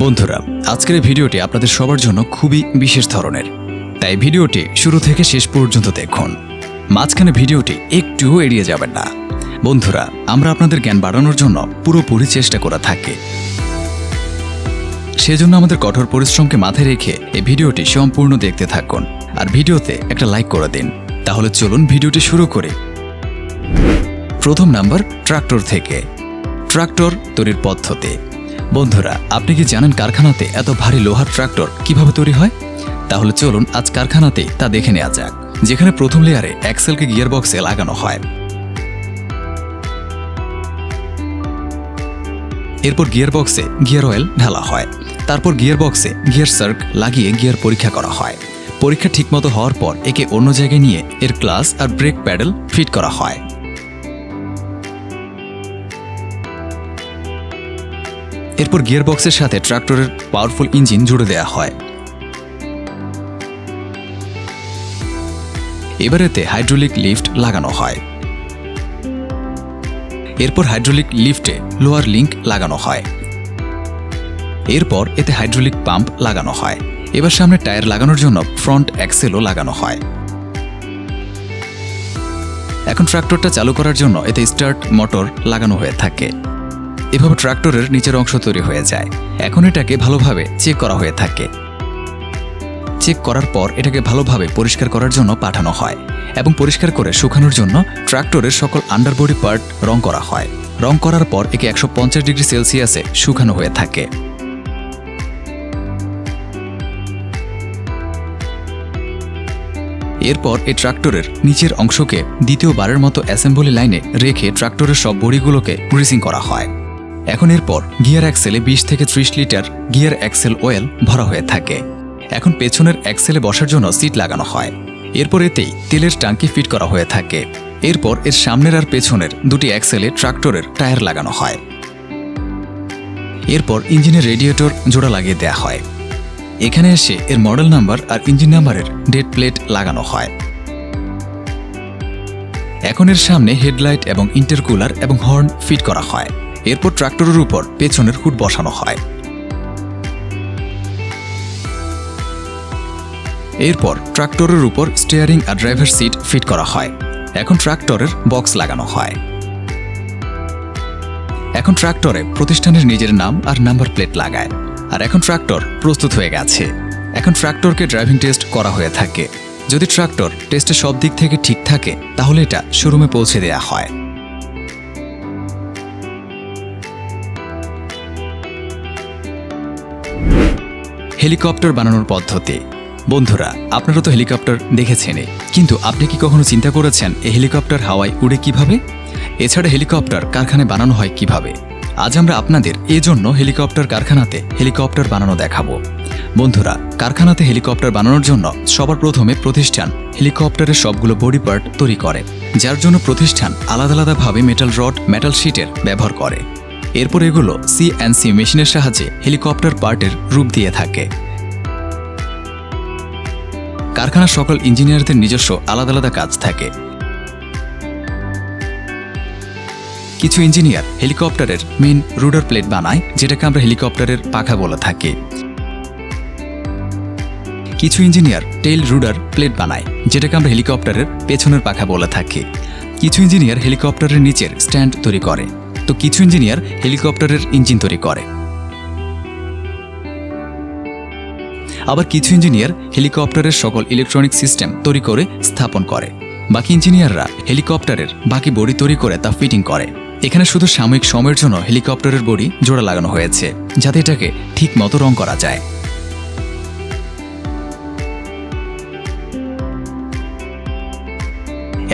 বন্ধুরা, আজকের ভিডিওটি আপনাদের সবার জন্য খুবই বিশেষ ধরনের, তাই ভিডিওটি শুরু থেকে শেষ পর্যন্ত দেখুন। মাঝখানে ভিডিওটি একটুও এড়িয়ে যাবেন না। বন্ধুরা, আমরা আপনাদের জ্ঞান বাড়ানোর জন্য পুরোপুরি চেষ্টা করে থাকি। সেজন্য আমাদের কঠোর পরিশ্রমকে মাথায় রেখে এই ভিডিওটি সম্পূর্ণ দেখতে থাকুন আর ভিডিওতে একটা লাইক করে দিন। তাহলে চলুন ভিডিওটি শুরু করি। প্রথম নাম্বার, ট্রাক্টর থেকে। ট্রাক্টর তৈরির পদ্ধতি। বন্ধুরা, আপনি কি জানেন কারখানাতে এত ভারী লোহার ট্রাক্টর কিভাবে তৈরি হয়? তাহলে চলুন আজ কারখানাতে তা দেখে নেওয়া যাক। যেখানে প্রথম লেয়ারে অ্যাক্সেলকে গিয়ার বক্সে লাগানো হয়, এরপর গিয়ার বক্সে গিয়ার অয়েল ঢালা হয়, তারপর গিয়ার বক্সে গিয়ার সার্ক লাগিয়ে গিয়ার পরীক্ষা করা হয়। পরীক্ষা ঠিকমতো হওয়ার পর একে অন্য জায়গায় নিয়ে এর ক্লাচ আর ব্রেক প্যাডেল ফিট করা হয়। এরপর গিয়ার বক্সের সাথে ট্রাক্টরের পাওয়ারফুল ইঞ্জিন জুড়ে দেওয়া হয়। এবার এতে হাইড্রোলিক লিফট লাগানো হয়। এরপর হাইড্রোলিক লিফটে লোয়ার লিঙ্ক লাগানো হয়। এরপর এতে হাইড্রোলিক পাম্প লাগানো হয়। এবার সামনে টায়ার লাগানোর জন্য ফ্রন্ট অ্যাক্সেলও লাগানো হয়। এখন ট্রাক্টরটা চালু করার জন্য এতে স্টার্ট মোটর লাগানো হয়ে থাকে। এভাবে ট্রাক্টরের নিচের অংশ তৈরি হয়ে যায়। এখন এটাকে ভালোভাবে চেক করা হয়ে থাকে। চেক করার পর এটাকে ভালোভাবে পরিষ্কার করার জন্য পাঠানো হয় এবং পরিষ্কার করে শুকানোর জন্য ট্রাক্টরের সকল আন্ডারবডি পার্ট রং করা হয়। রং করার পর একে 150 ডিগ্রি সেলসিয়াসে শুকানো হয়ে থাকে। এরপর এই ট্রাক্টরের নিচের অংশকে দ্বিতীয়বারের মতো অ্যাসেম্বলি লাইনে রেখে ট্রাক্টরের সব বডিগুলোকে গ্রিসিং করা হয়। এখন এরপর গিয়ার অ্যাক্সেলে 20 থেকে 30 লিটার গিয়ার অ্যাক্সেল অয়েল ভরা হয়ে থাকে। এখন পেছনের অ্যাক্সেলে বসার জন্য সিট লাগানো হয়। এরপর এতেই তেলের ট্যাঙ্কি ফিট করা হয়ে থাকে। এরপর এর সামনের আর পেছনের দুটি অ্যাক্সেলে ট্রাক্টরের টায়ার লাগানো হয়। এরপর ইঞ্জিনের রেডিয়েটর জোড়া লাগিয়ে দেওয়া হয়। এখানে এসে এর মডেল নাম্বার আর ইঞ্জিন নাম্বারের ডেট প্লেট লাগানো হয়। এখন এর সামনে হেডলাইট এবং ইন্টারকুলার এবং হর্ন ফিট করা হয়। এরপর ট্রাক্টরের উপর পেছনের হুড বসানো হয়। এরপর ট্রাক্টরের উপর স্টিয়ারিং আর ড্রাইভার সিট ফিট করা হয়। এখন ট্রাক্টরের বক্স লাগানো হয়। এখন ট্রাক্টরে প্রতিষ্ঠানের নিজের নাম আর নাম্বার প্লেট লাগায়। আর এখন ট্রাক্টর প্রস্তুত হয়ে গেছে। এখন ট্রাক্টরকে ড্রাইভিং টেস্ট করা হয়ে থাকে। যদি ট্রাক্টর টেস্টে সব দিক থেকে ঠিক থাকে তাহলে এটা শোরুমে পৌঁছে দেওয়া হয়। হেলিকপ্টার বানানোর পদ্ধতি। বন্ধুরা, আপনারা তো হেলিকপ্টার দেখেছেনই, কিন্তু আপনি কি কখনো চিন্তা করেছেন এই হেলিকপ্টার হাওয়ায় উড়ে কিভাবে? এছাড়া হেলিকপ্টার কারখানায় বানানো হয় কিভাবে? আজ আমরা আপনাদের এজন্য হেলিকপ্টার কারখানাতে হেলিকপ্টার বানানো দেখাবো। বন্ধুরা, কারখানাতে হেলিকপ্টার বানানোর জন্য সবার প্রথমে প্রতিষ্ঠান হেলিকপ্টারের সবগুলো বডি পার্ট তৈরি করে, যার জন্য প্রতিষ্ঠান আলাদা আলাদাভাবে মেটাল রড, মেটাল শিটের ব্যবহার করে। এরপর এগুলো CNC মেশিনের সাহায্যে হেলিকপ্টার পার্টের রূপ দিয়ে থাকে। কারখানার সকল ইঞ্জিনিয়ারদের নিজস্ব আলাদা আলাদা কাজ থাকে। কিছু ইঞ্জিনিয়ার হেলিকপ্টারের মেইন রুডার প্লেট বানায়, যেটাকে আমরা হেলিকপ্টারের পাখা বলে থাকি। কিছু ইঞ্জিনিয়ার টেইল রুডার প্লেট বানায়, যেটাকে আমরা হেলিকপ্টারের পেছনের পাখা বলে থাকি। কিছু ইঞ্জিনিয়ার হেলিকপ্টারের নিচের স্ট্যান্ড তৈরি করে, তো কিছু ইঞ্জিনিয়ার হেলিকপ্টারের ইঞ্জিন তৈরি করে। আবার কিছু ইঞ্জিনিয়ার হেলিকপ্টারের সকল ইলেকট্রনিক সিস্টেম তৈরি করে স্থাপন করে। বাকি ইঞ্জিনিয়াররা হেলিকপ্টারের বাকি বডি তৈরি করে তা ফিটিং করে। এখানে শুধু সাময়িক সময়ের জন্য হেলিকপ্টারের বডি জোড়া লাগানো হয়েছে, যাতে এটাকে ঠিক মতো রং করা যায়।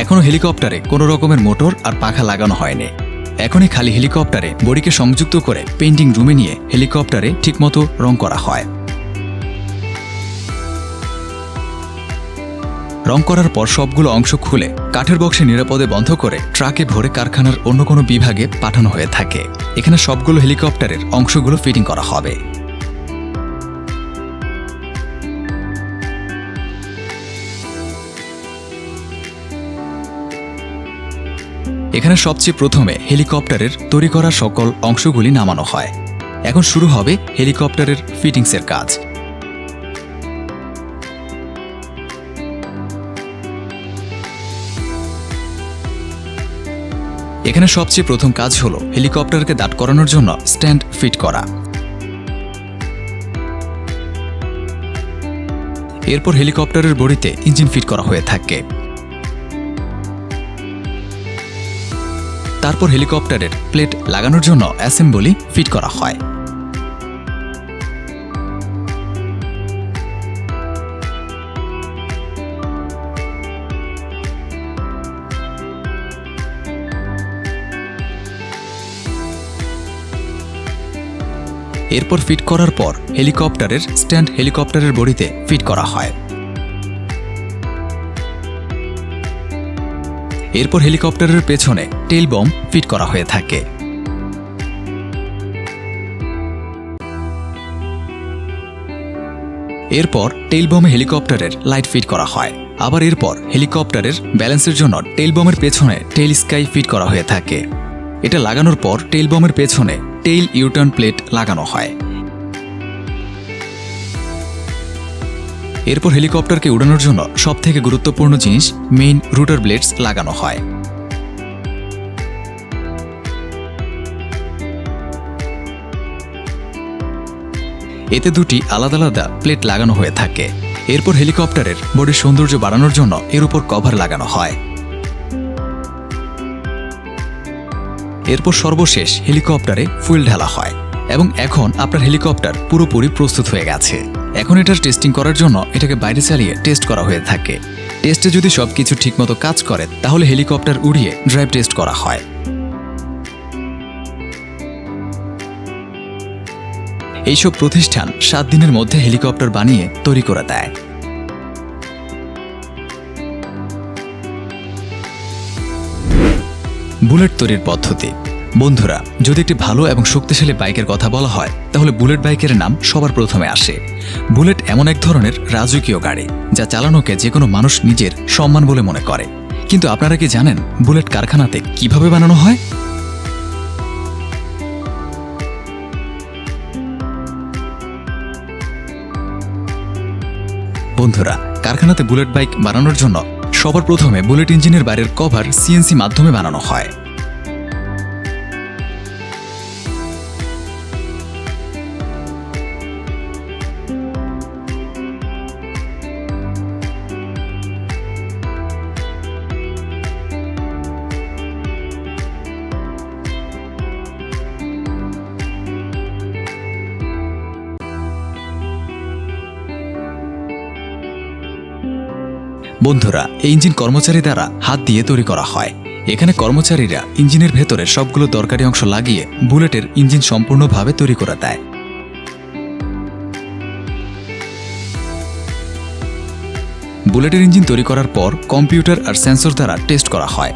এখনো হেলিকপ্টারে কোনো রকমের মোটর আর পাখা লাগানো হয়নি। এখনই খালি হেলিকপ্টারে বডিকে সংযুক্ত করে পেইন্টিং রুমে নিয়ে হেলিকপ্টারে ঠিকমতো রং করা হয়। রং করার পর সবগুলো অংশ খুলে কাঠের বক্সে নিরাপদে বন্ধ করে ট্রাকে ভরে কারখানার অন্য কোনো বিভাগে পাঠানো হয়ে থাকে। এখানে সবগুলো হেলিকপ্টারের অংশগুলো ফিটিং করা হবে। এখানে সবচেয়ে প্রথমে হেলিকপ্টারের তৈরি করা সকল অংশগুলি নামানো হয়। এখন শুরু হবে হেলিকপ্টারের ফিটিংসের কাজ। এখানে সবচেয়ে প্রথম কাজ হলো হেলিকপ্টারকে দাঁড় করানোর জন্য স্ট্যান্ড ফিট করা। এরপর হেলিকপ্টারের বডিতে ইঞ্জিন ফিট করা হয়ে থাকে। তারপর হেলিকপ্টারের প্লেট লাগানোর জন্য অ্যাসেম্বলি ফিট করা হয়। এরপর ফিট করার পর হেলিকপ্টারের স্ট্যান্ড হেলিকপ্টারের বডিতে ফিট করা হয়। এরপর হেলিকপ্টারের পেছনে টেইল বম ফিট করা হয়ে থাকে। এরপর টেইল বমে হেলিকপ্টারের লাইট ফিট করা হয়। আবার এরপর হেলিকপ্টারের ব্যালেন্সের জন্য টেইল বমের পেছনে টেইল স্কাই ফিট করা হয়ে থাকে। এটা লাগানোর পর টেইল বমের পেছনে টেইল ইউটার্ন প্লেট লাগানো হয়। এরপর হেলিকপ্টারকে উড়ানোর জন্য সবথেকে গুরুত্বপূর্ণ জিনিস মেইন রুটার ব্লেডস লাগানো হয়। এতে দুটি আলাদা আলাদা প্লেট লাগানো হয়ে থাকে। এরপর হেলিকপ্টারের বডির সৌন্দর্য বাড়ানোর জন্য এর উপর কভার লাগানো হয়। এরপর সর্বশেষ হেলিকপ্টারে ফুয়েল ঢালা হয় এবং এখন আপনার হেলিকপ্টার পুরোপুরি প্রস্তুত হয়ে গেছে। এখন এটার টেস্টিং করার জন্য এটাকে বাইরে চালিয়ে টেস্ট করা হয়ে থাকে। টেস্টে যদি সবকিছু ঠিকমতো কাজ করে তাহলে হেলিকপ্টার উড়িয়ে ড্রাইভ টেস্ট করা হয়। এইসব প্রতিষ্ঠান 7 দিনের মধ্যে হেলিকপ্টার বানিয়ে তৈরি করে দেয়। বুলেট তৈরির পদ্ধতি। বন্ধুরা, যদি একটি ভালো এবং শক্তিশালী বাইকের কথা বলা হয় তাহলে বুলেট বাইকের নাম সবার প্রথমে আসে। বুলেট এমন এক ধরনের রাজকীয় গাড়ি যা চালানোকে যে কোনো মানুষ নিজের সম্মান বলে মনে করে। কিন্তু আপনারা কি জানেন বুলেট কারখানাতে কিভাবে বানানো হয়? বন্ধুরা, কারখানাতে বুলেট বাইক বানানোর জন্য সবার প্রথমে বুলেট ইঞ্জিনের বাইরের কভার সিএনসি মাধ্যমে বানানো হয়। বন্ধুরা, এই ইঞ্জিন কর্মচারী দ্বারা হাত দিয়ে তৈরি করা হয়। এখানে কর্মচারীরা ইঞ্জিনের ভেতরে সবগুলো দরকারি অংশ লাগিয়ে বুলেটের ইঞ্জিন সম্পূর্ণভাবে তৈরি করে দেয়। বুলেটের ইঞ্জিন তৈরি করার পর কম্পিউটার আর সেন্সর দ্বারা টেস্ট করা হয়।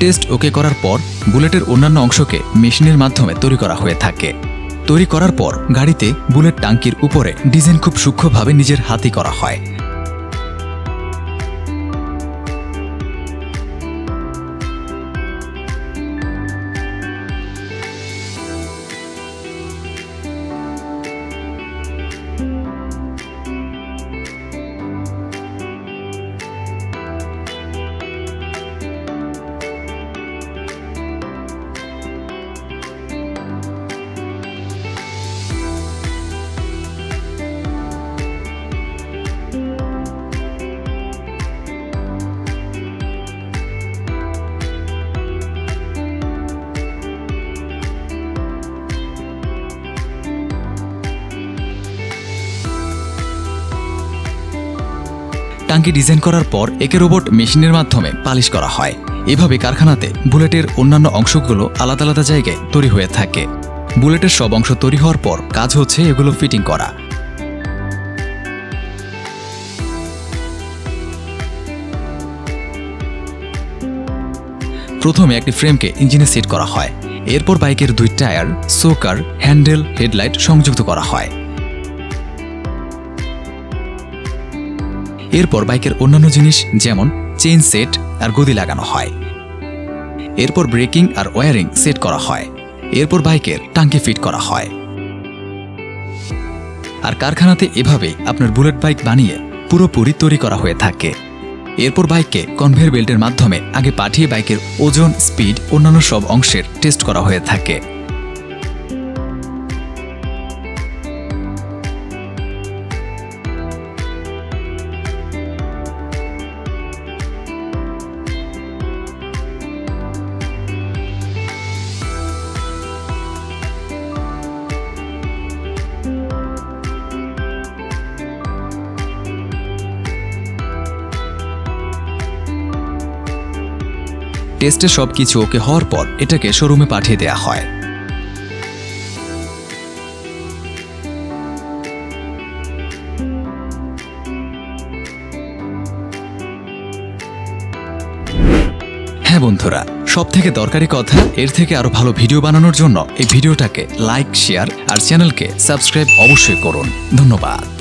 টেস্ট ওকে করার পর বুলেটের অন্যান্য অংশকে মেশিনের মাধ্যমে তৈরি করা হয়ে থাকে। তৈরি করার পর গাড়িতে বুলেট ট্যাঙ্কির উপরে ডিজাইন খুব সূক্ষ্মভাবে নিজের হাতে করা হয়। টাঙ্কি ডিজাইন করার পর একে রোবট মেশিনের মাধ্যমে পালিশ করা হয়। এভাবে কারখানাতে বুলেটের অন্যান্য অংশগুলো আলাদা আলাদা জায়গায় তৈরি হয়ে থাকে। বুলেটের সব অংশ তৈরি হওয়ার পর কাজ হচ্ছে এগুলো ফিটিং করা। প্রথমে একটি ফ্রেমকে ইঞ্জিনে সেট করা হয়। এরপর বাইকের 2 টায়ার, সোকার, হ্যান্ডেল, হেডলাইট সংযুক্ত করা হয়। এরপর বাইকের অন্যান্য জিনিস যেমন চেইন সেট আর গদি লাগানো হয়। এরপর ব্রেকিং আর ওয়্যারিং সেট করা হয়। এরপর বাইকের টাঙ্কি ফিট করা হয়। আর কারখানাতে এভাবেই আপনার বুলেট বাইক বানিয়ে পুরোপুরি তৈরি করা হয়ে থাকে। এরপর বাইককে কনভেয়ার বেল্টের মাধ্যমে আগে পাঠিয়ে বাইকের ওজন, স্পিড, অন্যান্য সব অংশের টেস্ট করা হয়ে থাকে। টেস্টে সবকিছু ওকে হওয়ার পর এটাকে শোরুমে পাঠিয়ে দেয়া হয়। হ্যাঁ বন্ধুরা, সবথেকে দরকারি কথা, এর থেকে আরো ভালো ভিডিও বানানোর জন্য এই ভিডিওটাকে লাইক, শেয়ার আর চ্যানেলকে সাবস্ক্রাইব অবশ্যই করুন। ধন্যবাদ।